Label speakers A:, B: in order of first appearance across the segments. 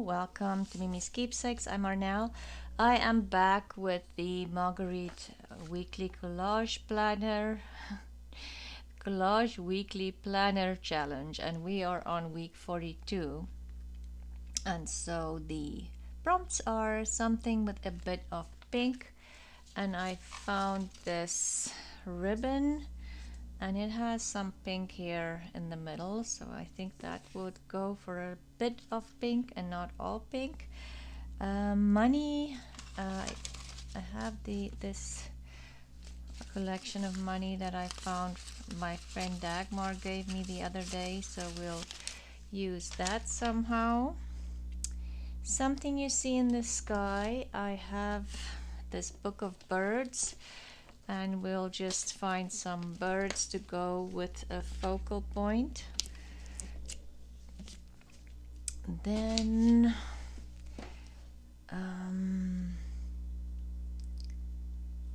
A: welcome to Mimi's Keepsakes. I'm Arnell. I am back with the Marguerite Weekly Collage Planner, Collage Weekly Planner Challenge, and we are on week 42. And so the prompts are something with a bit of pink, and I found this ribbon and it has some pink here in the middle, so I think that would go for a bit of pink and not all pink. Money, I have this collection of money that I found my friend Dagmar gave me the other day, so we'll use that somehow. Something you see in the sky, I have this book of birds, and we'll just find some birds to go with a focal point. Then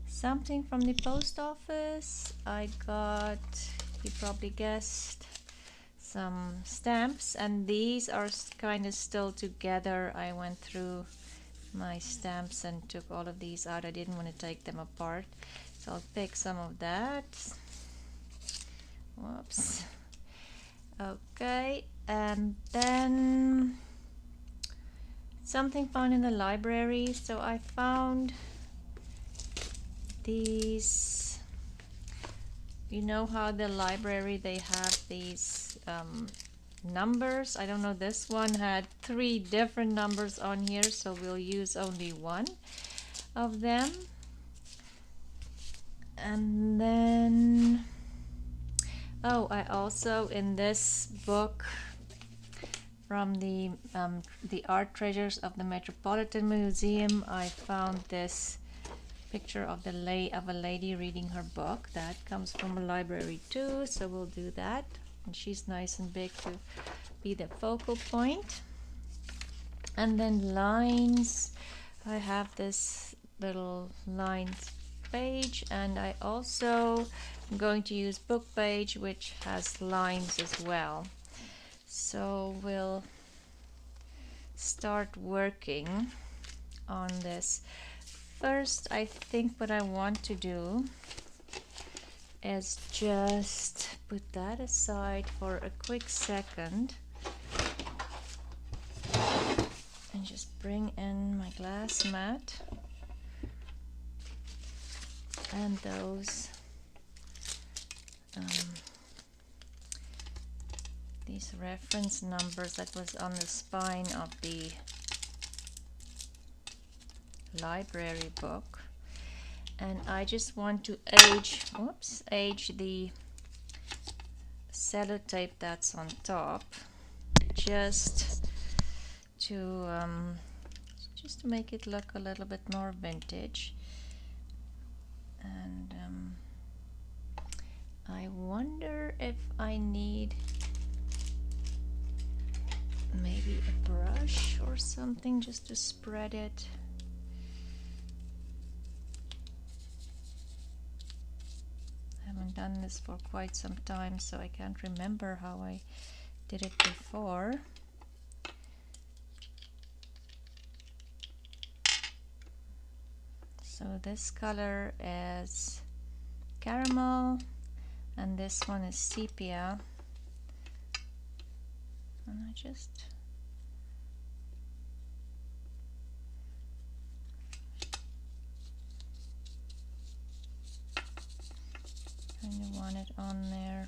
A: something from the post office. I got, you probably guessed, some stamps, and these are kind of still together. I went through my stamps and took all of these out. I didn't want to take them apart, so I'll pick some of that. Whoops. Okay, and then something found in the library. So I found these, you know how the library, they have these numbers. I don't know, this one had 3 different numbers on here, so we'll use only one of them. And then I also, in this book from the Art Treasures of the Metropolitan Museum, I found this picture of a lady reading her book. That comes from a library too, so we'll do that. And she's nice and big to be the focal point. And then lines, I have this little lines page, and I also am going to use book page, which has lines as well. So we'll start working on this. First, I think what I want to do is just put that aside for a quick second and just bring in my glass mat and those these reference numbers that was on the spine of the library book. And I just want to age the sellotape that's on top, just to make it look a little bit more vintage. And I wonder if I need maybe a brush or something just to spread it. I haven't done this for quite some time, so I can't remember how I did it before. So this color is caramel and this one is sepia, and I just kind of want it on there.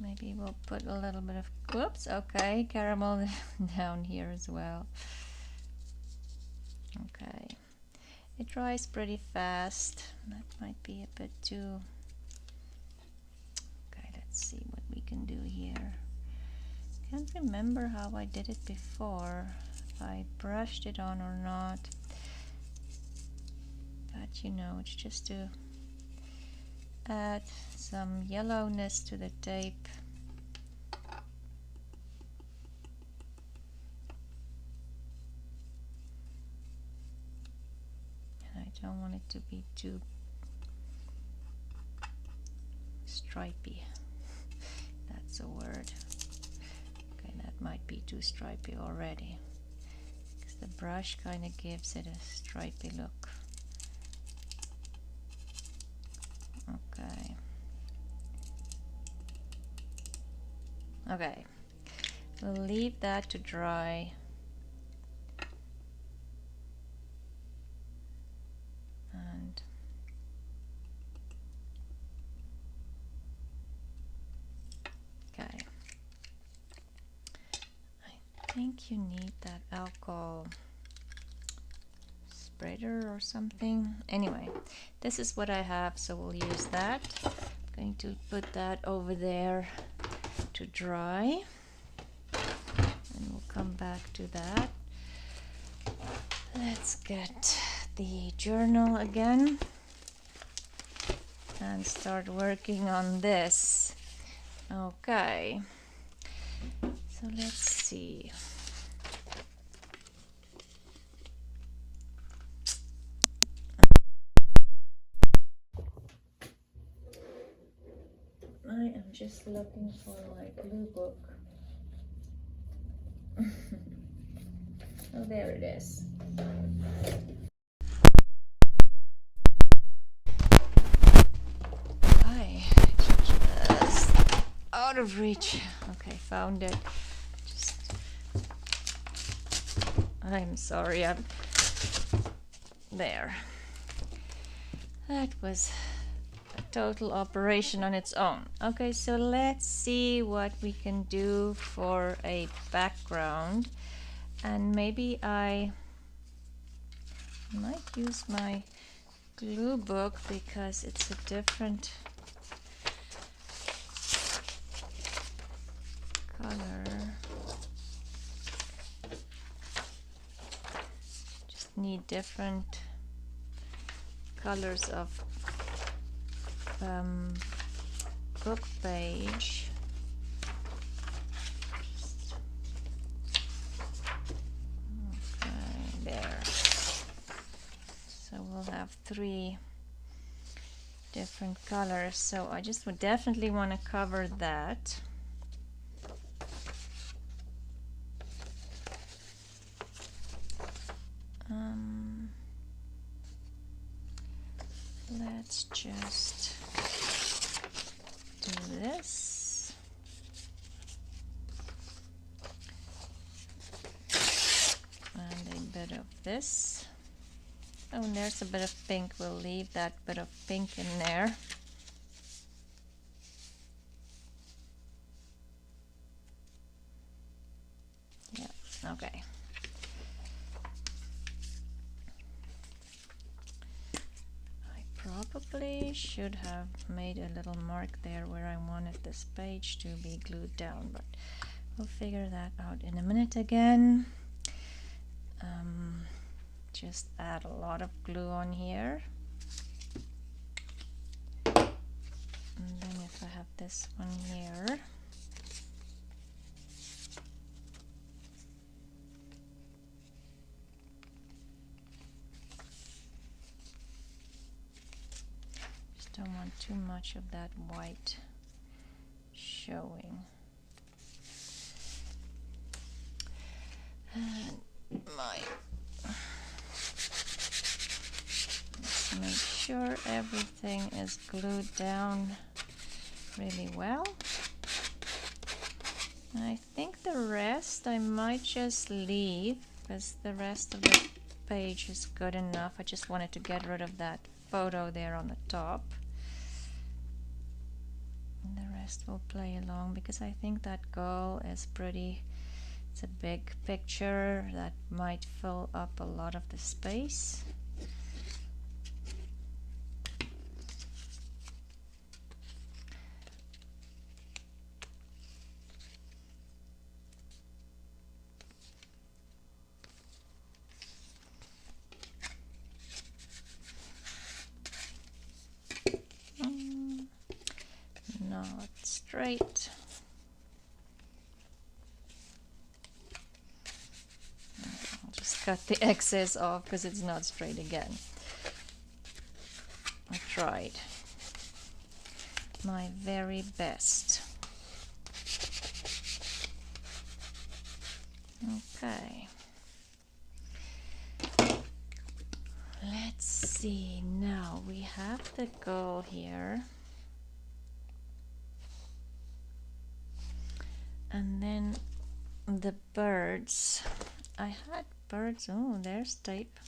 A: Maybe we'll put a little bit of caramel down here as well. Okay, it dries pretty fast. That might be a bit too. Okay, let's see what we can do here. Can't remember how I did it before, if I brushed it on or not, but you know, it's just to add some yellowness to the tape. And I don't want it to be too stripy. That's a word. Okay, that might be too stripy already, because the brush kind of gives it a stripy look. Okay. Okay, we'll leave that to dry. And okay, I think you need that alcohol spreader or something. Anyway, this is what I have, so we'll use that. I'm going to put that over there to dry, and we'll come back to that. Let's get the journal again and start working on this. Okay, so let's see. I am just looking for my glue book. Oh, there it is. I just out of reach. Okay, found it. I'm sorry, I'm there. That was a total operation on its own. Okay, so let's see what we can do for a background. And maybe I might use my glue book because it's a different color. Just need different colors of book page. Okay, there. So we'll have 3 different colors. So I just would definitely want to cover that. Let's just do this. And a bit of this. Oh, and there's a bit of pink. We'll leave that bit of pink in there. Yeah, okay. Probably should have made a little mark there where I wanted this page to be glued down, but we'll figure that out in a minute again. Just add a lot of glue on here. And then if I have this one here, don't want too much of that white showing. And let's make sure everything is glued down really well. I think the rest I might just leave because the rest of the page is good enough. I just wanted to get rid of that photo there on the top. And the rest will play along because I think that girl is pretty. It's a big picture that might fill up a lot of the space. Not straight. I'll just cut the excess off because it's not straight again. I tried my very best. Okay. Let's see. Now we have the girl here. And then the birds. I had birds. Oh, there's tape.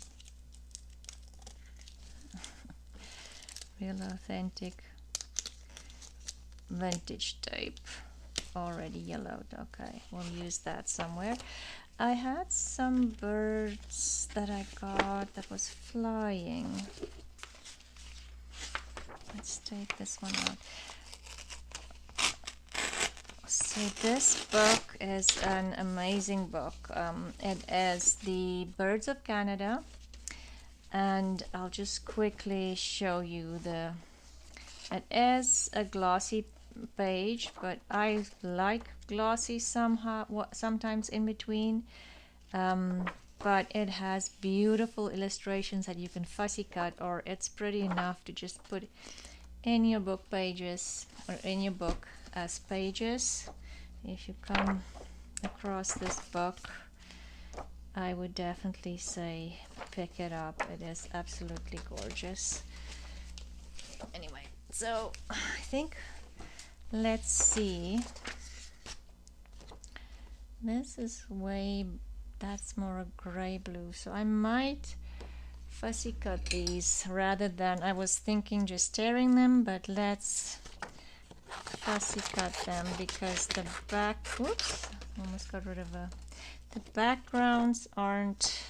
A: Real authentic vintage tape. Already yellowed. Okay, we'll use that somewhere. I had some birds that I got that was flying. Let's take this one out. So this book is an amazing book. It is The Birds of Canada, and I'll just quickly show you it is a glossy page, but I like glossy sometimes in between. But it has beautiful illustrations that you can fussy cut, or it's pretty enough to just put in your book pages or in your book as pages. If you come across this book, I would definitely say pick it up. It is absolutely gorgeous. Anyway, so I think, let's see. This is that's more a gray blue, so I might fussy cut these rather than, I was thinking just tearing them, but let's fussy cut them because the oops, almost got rid of the backgrounds aren't,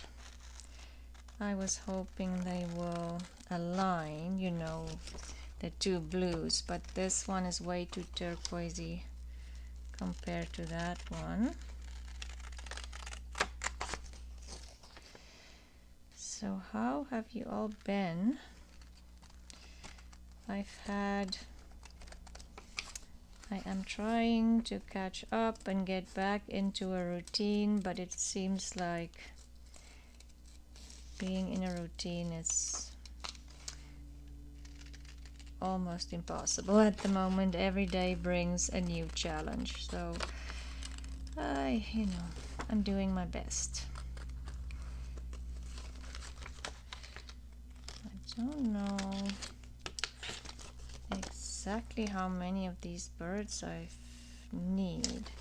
A: I was hoping they will align, you know, the two blues, but this one is way too turquoisey compared to that one. So how have you all been? I am trying to catch up and get back into a routine, but it seems like being in a routine is almost impossible at the moment. Every day brings a new challenge, so I'm doing my best. I don't know exactly how many of these birds I need.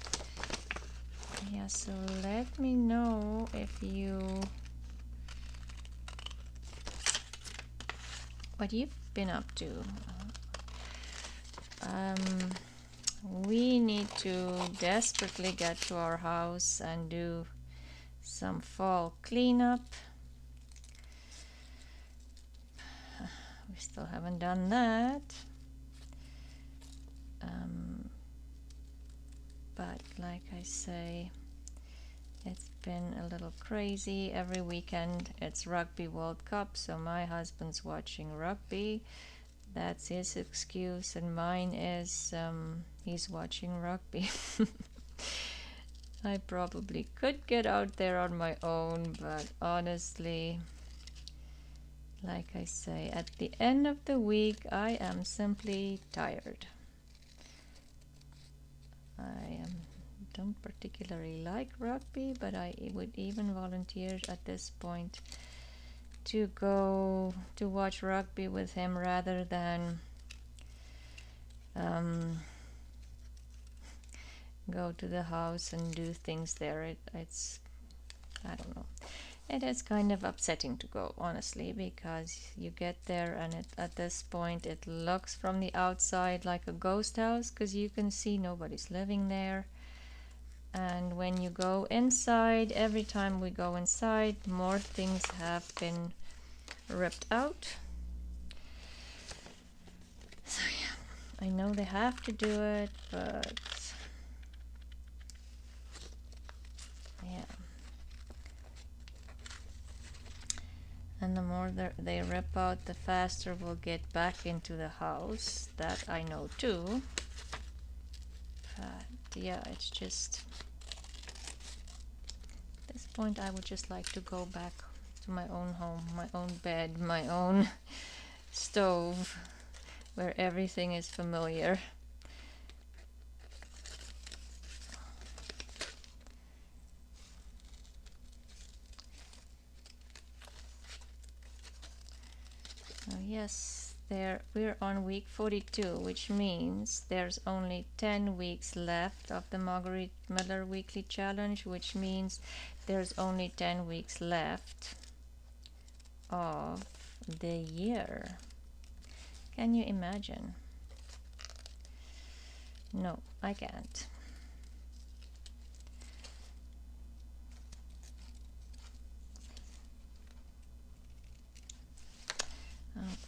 A: Yeah, so let me know what you've been up to. We need to desperately get to our house and do some fall cleanup. We still haven't done that. But like I say, it's been a little crazy. Every weekend it's Rugby World Cup, so my husband's watching rugby. That's his excuse, and mine is he's watching rugby. I probably could get out there on my own, but honestly, like I say, at the end of the week, I am simply tired. Don't particularly like rugby, but I would even volunteer at this point to go to watch rugby with him rather than go to the house and do things there. It's I don't know. It is kind of upsetting to go, honestly, because you get there and at this point it looks from the outside like a ghost house because you can see nobody's living there. And when you go inside, every time we go inside, more things have been ripped out. So yeah, I know they have to do it, but yeah. And the more they rip out, the faster we'll get back into the house. That I know too. But yeah, it's just, at this point I would just like to go back to my own home, my own bed, my own stove, where everything is familiar. yes, we're on week 42, which means there's only 10 weeks left of the Marguerite Miller Weekly Challenge, which means there's only 10 weeks left of the year. Can you imagine? No, I can't.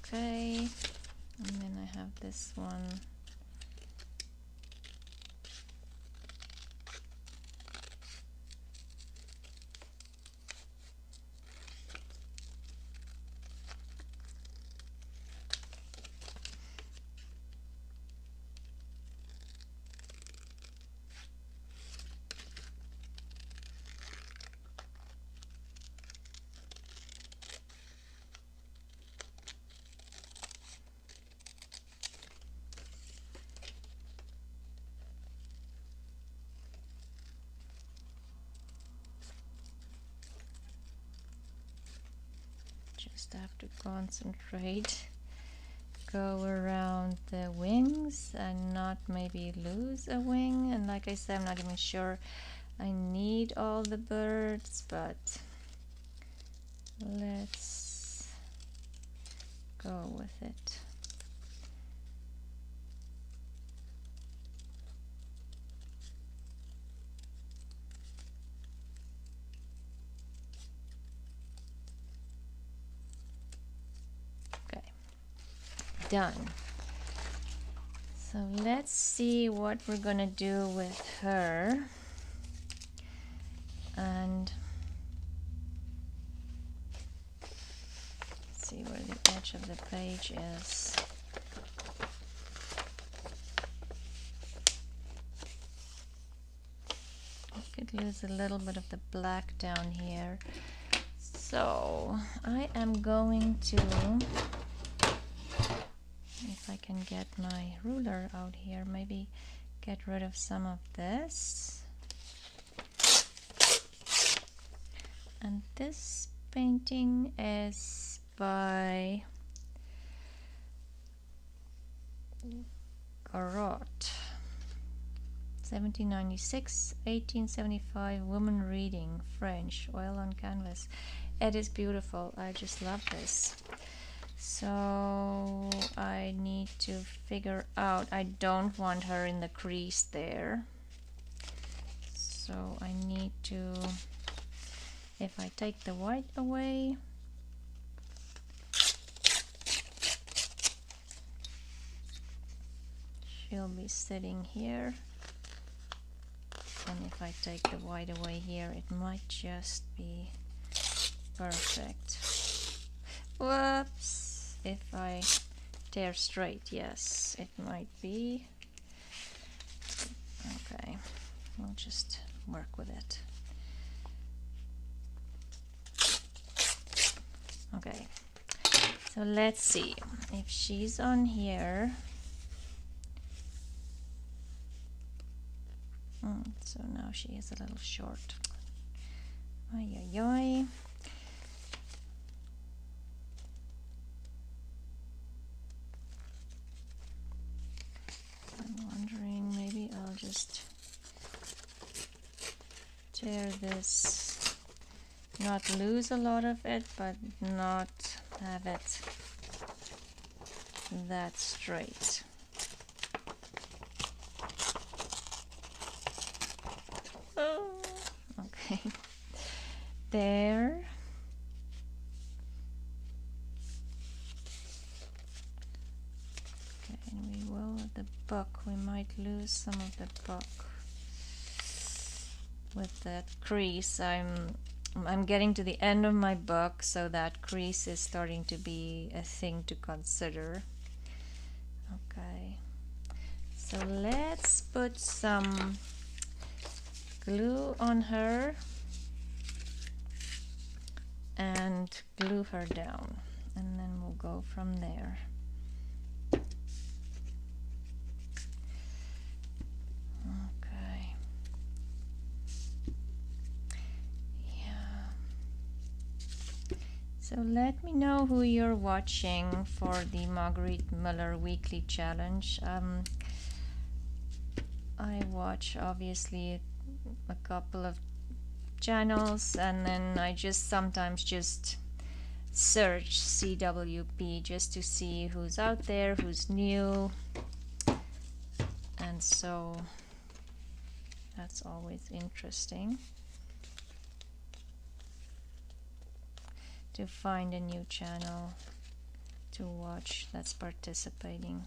A: Okay, and then I have this one. Just have to concentrate, go around the wings and not maybe lose a wing. And like I said, I'm not even sure I need all the birds, but let's go with it. Done. So let's see what we're gonna do with her. And see where the edge of the page is. I could lose a little bit of the black down here. So I am going to, if I can get my ruler out here, maybe get rid of some of this. And this painting is by Garot, 1796, 1875, woman reading, French, oil on canvas. It is beautiful. I just love this. So I need to figure out, I don't want her in the crease there. So I need to, if I take the white away, she'll be sitting here. And if I take the white away here, it might just be perfect. Whoops! If I tear straight, yes, it might be. Okay, we'll just work with it. Okay, so let's see if she's on here. So now she is a little short. Ay, ay, ay. I'm wondering, maybe I'll just tear this, not lose a lot of it, but not have it that straight. Oh, okay. There. Okay, and we will with the buck. We might lose some of the buck with that crease. I'm getting to the end of my book, so that crease is starting to be a thing to consider. Okay, so let's put some glue on her and glue her down, and then we'll go from there. Okay. Yeah. So let me know who you're watching for the Marguerite Miller Weekly Challenge. I watch obviously a couple of channels, and then I just sometimes just search CWP just to see who's out there, who's new, and so that's always interesting to find a new channel to watch that's participating.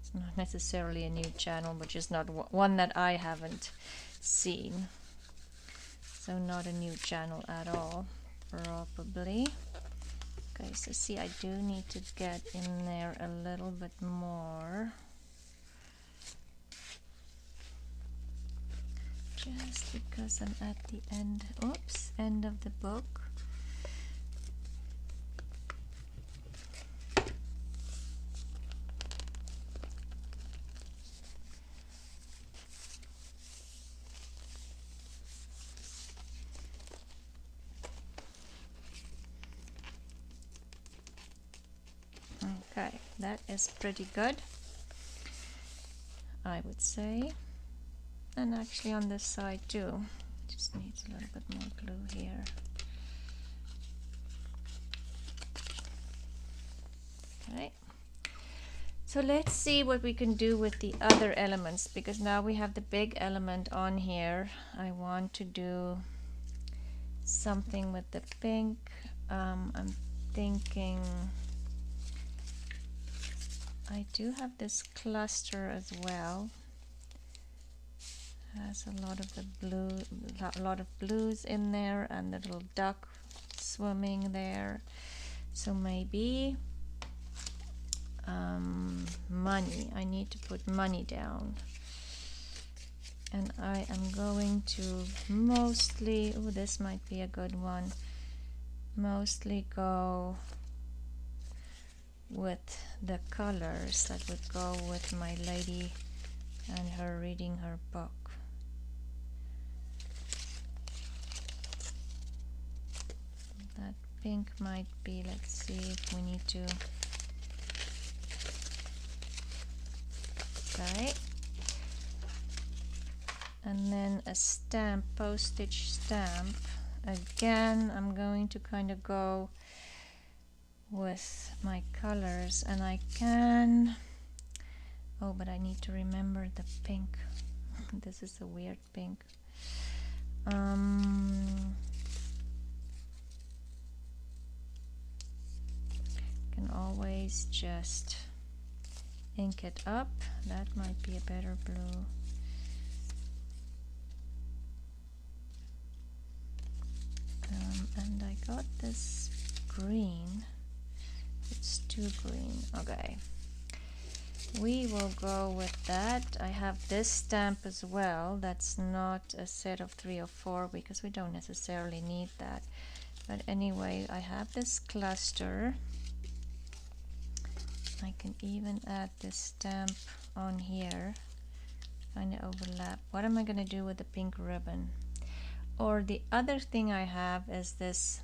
A: It's not necessarily a new channel, but just not one that I haven't seen. So not a new channel at all, probably. Okay, so see, I do need to get in there a little bit more. Just because I'm at the end, oops, end of the book. Okay, that is pretty good, I would say. And actually on this side too. Just needs a little bit more glue here. Okay. So let's see what we can do with the other elements, because now we have the big element on here. I want to do something with the pink. I'm thinking I do have this cluster as well. Has a lot of the blue, a lot of blues in there, and the little duck swimming there. So maybe money. I need to put money down, and I am going to mostly, oh, this might be a good one, mostly go with the colors that would go with my lady and her reading her book. That pink might be, let's see if we need to, okay. And then a stamp, postage stamp. Again, I'm going to kind of go with my colors, and I can, oh, but I need to remember the pink. This is a weird pink. Can always just ink it up. That might be a better blue. And I got this green. It's too green. Okay. We will go with that. I have this stamp as well. That's not a set of 3 or 4 because we don't necessarily need that. But anyway, I have this cluster. I can even add this stamp on here. Kind of overlap. What am I going to do with the pink ribbon? Or the other thing I have is this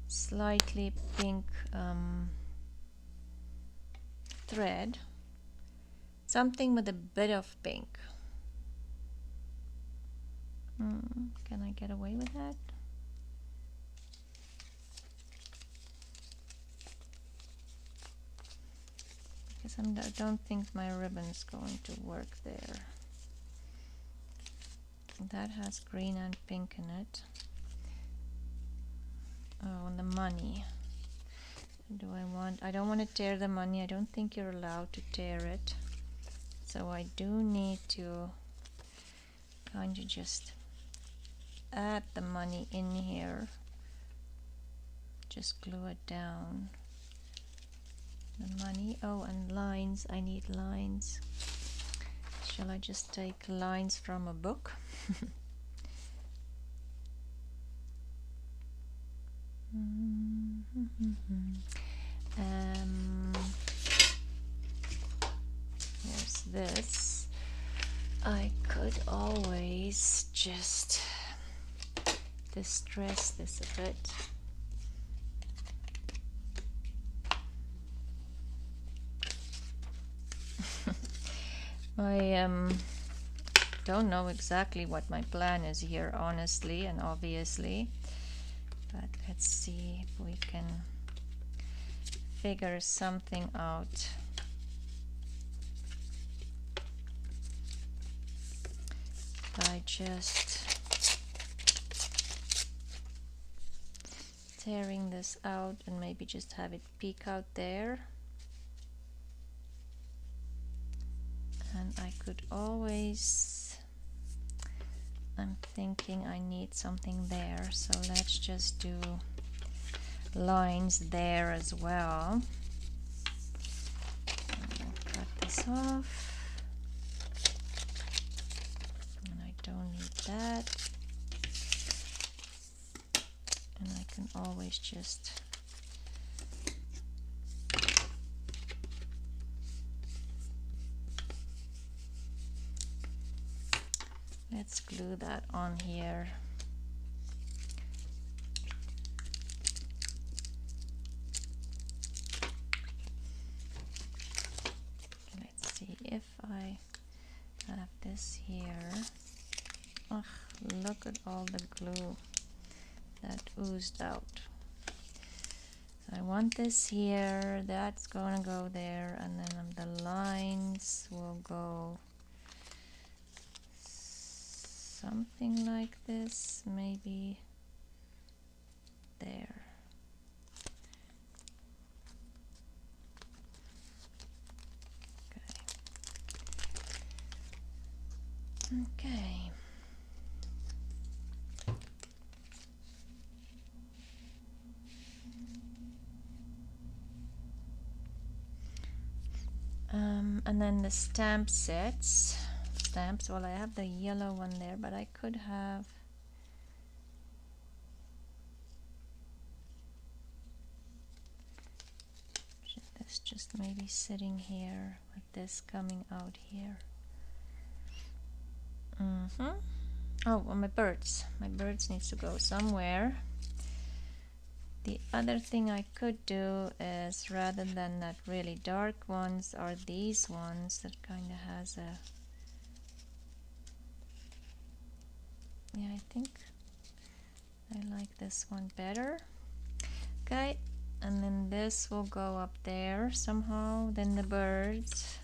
A: slightly pink thread. Something with a bit of pink. Can I get away with that? Because I don't think my ribbon's going to work there. That has green and pink in it. Oh, and the money. Do I want, I don't want to tear the money. I don't think you're allowed to tear it. So I do need to kind of just add the money in here. Just glue it down. The money, oh, and lines. I need lines. Shall I just take lines from a book? Here's this. I could always just distress this a bit. I don't know exactly what my plan is here, honestly and obviously, but let's see if we can figure something out. By just tearing this out and maybe just have it peek out there. And I could always, I'm thinking I need something there, so let's just do lines there as well. I'll cut this off. And I don't need that. And I can always just let's glue that on here. Let's see if I have this here. Ugh, look at all the glue that oozed out. I want this here, that's gonna go there, and then the lines will go something like this, maybe there. Okay. And then the stamp sets. Stamps, well, I have the yellow one there, but I could have this just maybe sitting here with this coming out here. Oh, well, my birds. My birds needs to go somewhere. The other thing I could do is, rather than that really dark ones, are these ones that kind of has a, yeah, I think I like this one better. Okay, and then this will go up there somehow. Then the birds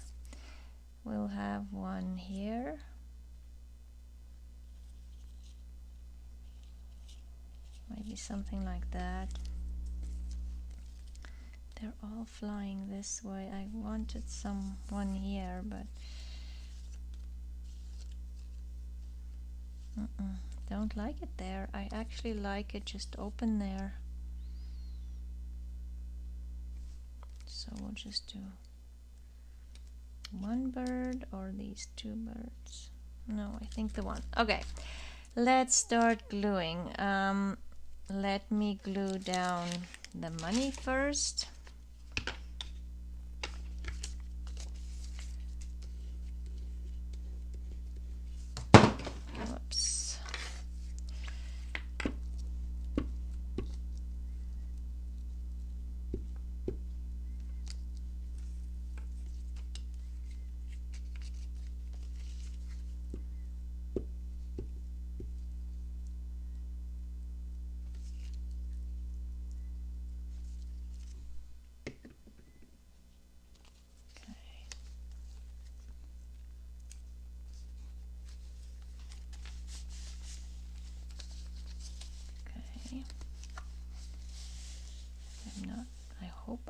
A: will have one here. Maybe something like that. They're all flying this way. I wanted someone here, but don't like it there. I actually like it just open there. So we'll just do one bird or these two birds. No, I think the one. Okay, let's start gluing. Let me glue down the money first. Whoops.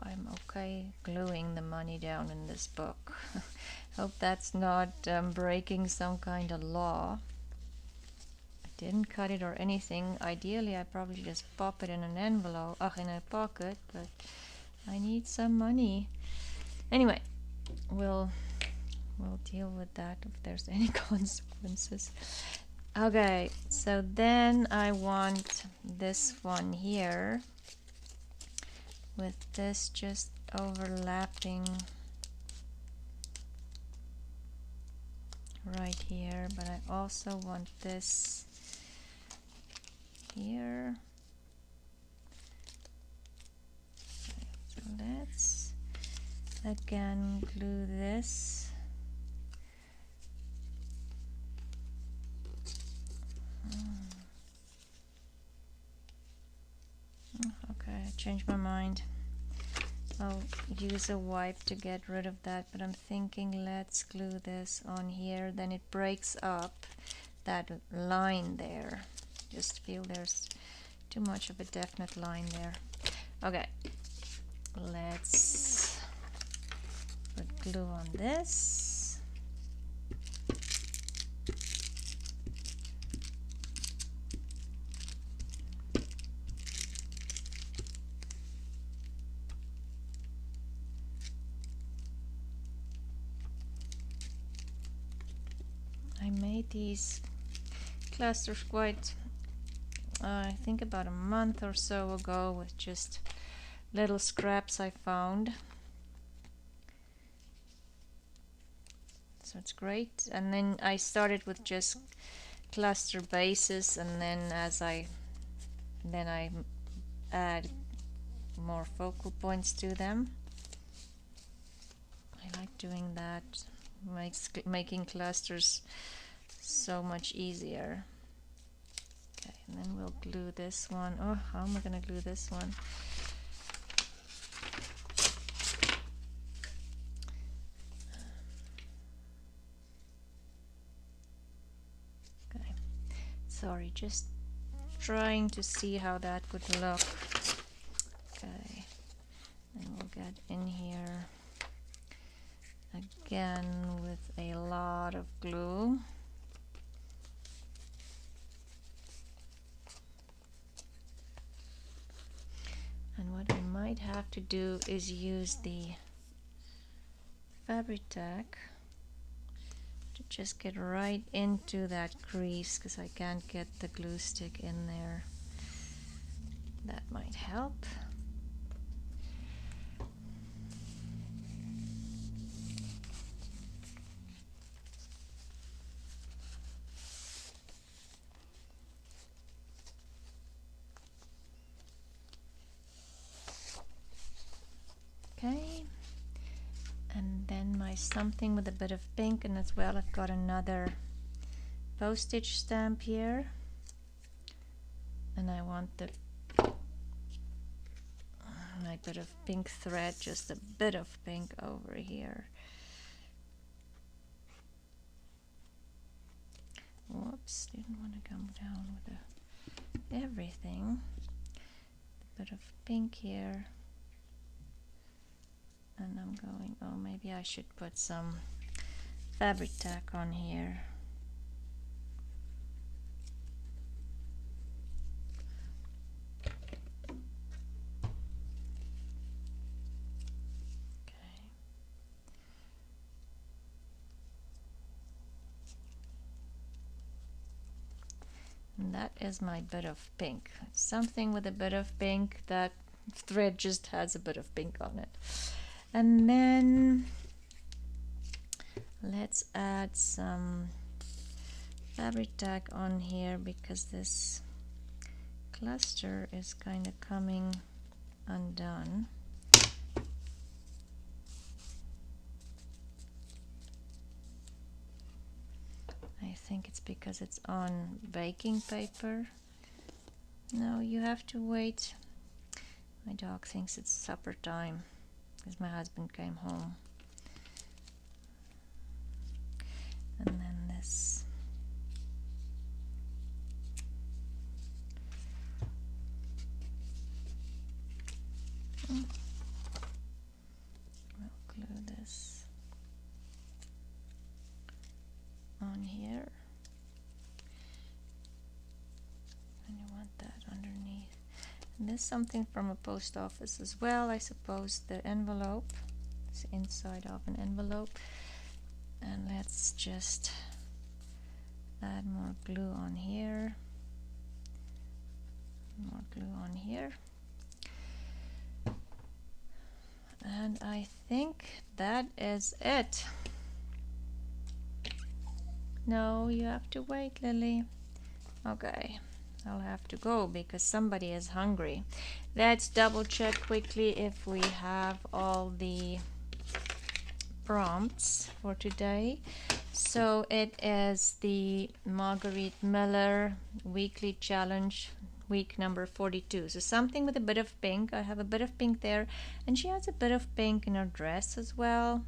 A: I'm okay gluing the money down in this book. Hope that's not breaking some kind of law. I didn't cut it or anything. Ideally, I probably just pop it in an envelope, in a pocket, but I need some money. Anyway, we'll deal with that if there's any consequences. Okay, so then I want this one here with this just overlapping right here, but I also want this here. So let's again glue this changed my mind. I'll use a wipe to get rid of that, but I'm thinking let's glue this on here, then it breaks up that line there. Just feel there's too much of a definite line there. Okay, let's put glue on this. I made these clusters quite, I think about a month or so ago, with just little scraps I found. So it's great. And then I started with just cluster bases, and then I add more focal points to them. I like doing that. Makes making clusters so much easier. Okay, and then we'll glue this one. Oh, how am I gonna glue this one? Okay, sorry, just trying to see how that would look. Okay, and we'll get in here again with a lot of glue. And what we might have to do is use the fabric tack to just get right into that crease, because I can't get the glue stick in there. That might help. Okay, and then my something with a bit of pink, and as well I've got another postage stamp here, and I want my bit of pink thread, just a bit of pink over here. Whoops, didn't want to come down with everything. A bit of pink here. And I'm going, oh, maybe I should put some fabric tack on here. Okay. And that is my bit of pink. Something with a bit of pink. That thread just has a bit of pink on it. And then let's add some fabric tack on here, because this cluster is kind of coming undone. I think it's because it's on baking paper. No, you have to wait. My dog thinks it's supper time, because my husband came home. And then this. We'll glue this on here. And you want that underneath. And this is something from a post office as well, I suppose. The envelope. It's the inside of an envelope. And let's just add more glue on here. More glue on here. And I think that is it. No, you have to wait, Lily. Okay, I'll have to go because somebody is hungry. Let's double check quickly if we have all the prompts for today. So it is the Marguerite Miller weekly challenge week number 42. So something with a bit of pink. I have a bit of pink there, and she has a bit of pink in her dress as well.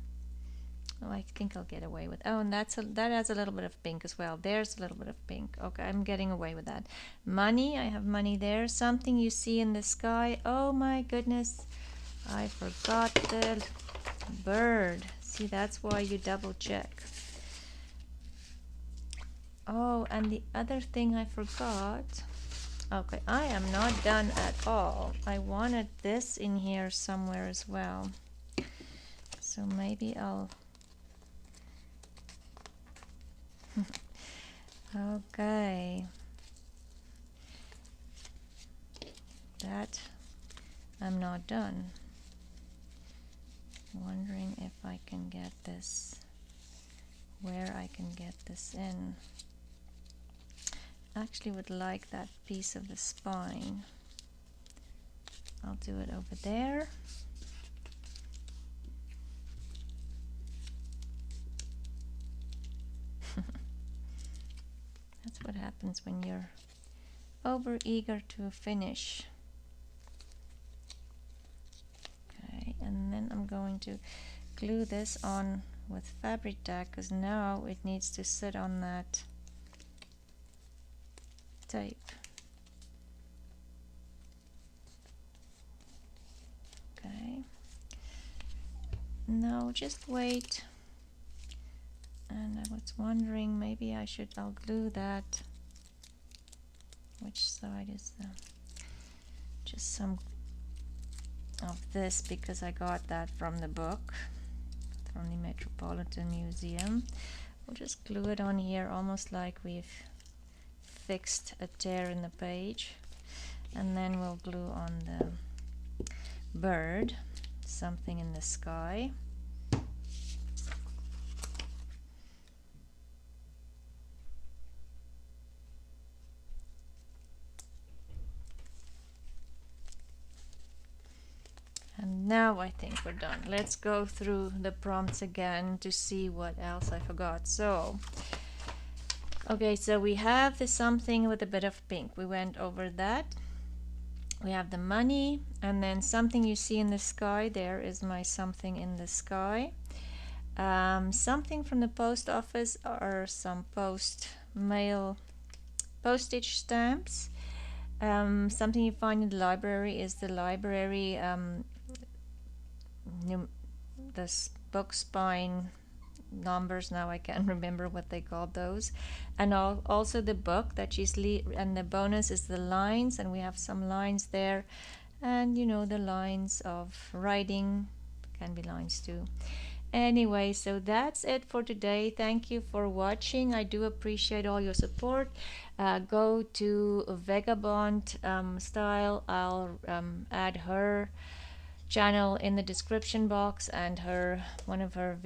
A: Oh, I think I'll get away with. Oh, and that has a little bit of pink as well. There's a little bit of pink. Okay, I'm getting away with that. Money, I have money there. Something you see in the sky. Oh my goodness, I forgot the bird. See, that's why you double check. Oh, and the other thing I forgot. Okay, I am not done at all. I wanted this in here somewhere as well. So maybe I'll... Okay. That I'm not done. Wondering if I can get this, where I can get this in. Actually would like that piece of the spine. I'll do it over there. That's what happens when you're over eager to finish. Okay, and then I'm going to glue this on with fabric tack because now it needs to sit on that tape. Okay. No, just wait. And I was wondering, maybe I'll glue that. Which side is the, just some of this because I got that from the book, from the Metropolitan Museum. We'll just glue it on here almost like we've fixed a tear in the page. And then we'll glue on the bird, something in the sky. And now I think we're done. Let's go through the prompts again to see what else I forgot. So, okay, so we have the something with a bit of pink. We went over that. We have the money, and then something you see in the sky. There is my something in the sky. Something from the post office or some mail postage stamps. Something you find in the library is the library, the book spine numbers. Now I can't remember what they called those. And also the book that she's and the bonus is the lines, and we have some lines there. And you know, the lines of writing can be lines too. Anyway, so that's it for today. Thank you for watching. I do appreciate all your support. Go to Vegabond Style. I'll add her channel in the description box and one of her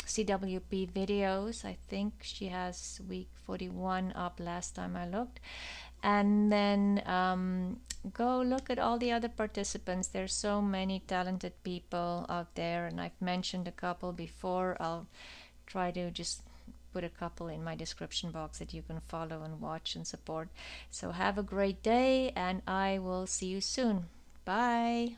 A: CWP videos. I think she has week 41 up last time I looked. And then go look at all the other participants. There's so many talented people out there, and I've mentioned a couple before. I'll try to just put a couple in my description box that you can follow and watch and support. So have a great day, and I will see you soon. Bye.